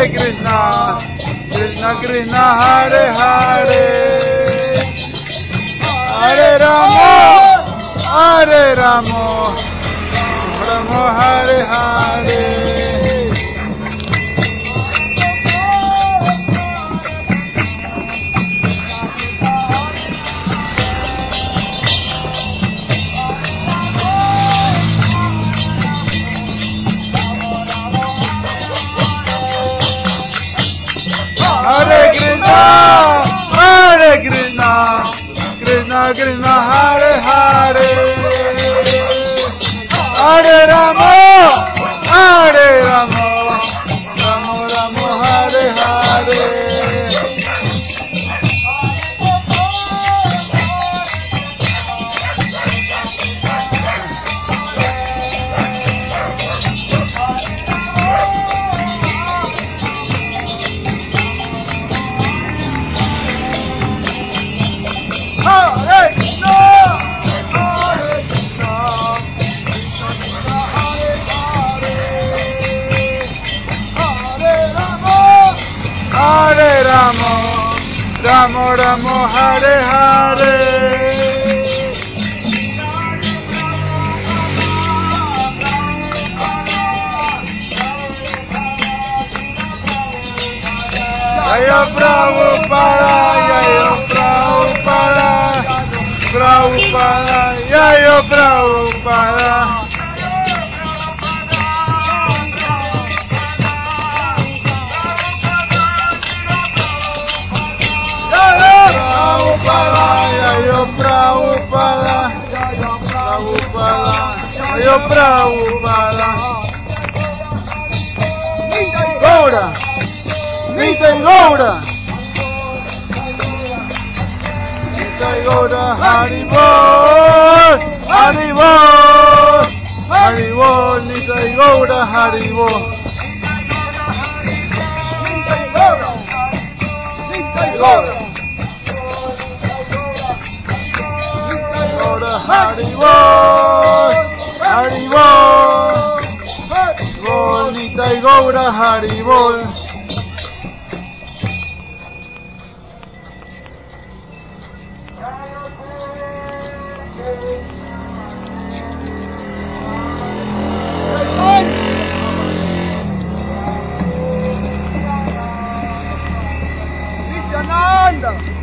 Krishna, Krishna Krishna, Hare Hare, Hare Rama, Hare Rama, Rama Hare Hare. Hare Krishna, Krishna Krishna, Hare Hare, Hare Rama, Hare Rama, Rama Rama, Hare Hare. Hare Rama, Rama Rama, Hare Hare. Jaya Prabhupada, Jaya Prabhupada, Prabhupada, Jaya Prabhupada. Prabhupada, Jaya Prabhupada, Prabhupada, Jaya Prabhupada. Gaura, Nitai Gaura, Nitai Gaura, Haribol, Haribol, Haribol, Nitai Gaura, Haribol. Nitai Gaura. Haribol, Haribol, Haribol, Nitai Gaura, Haribol. Nityananda.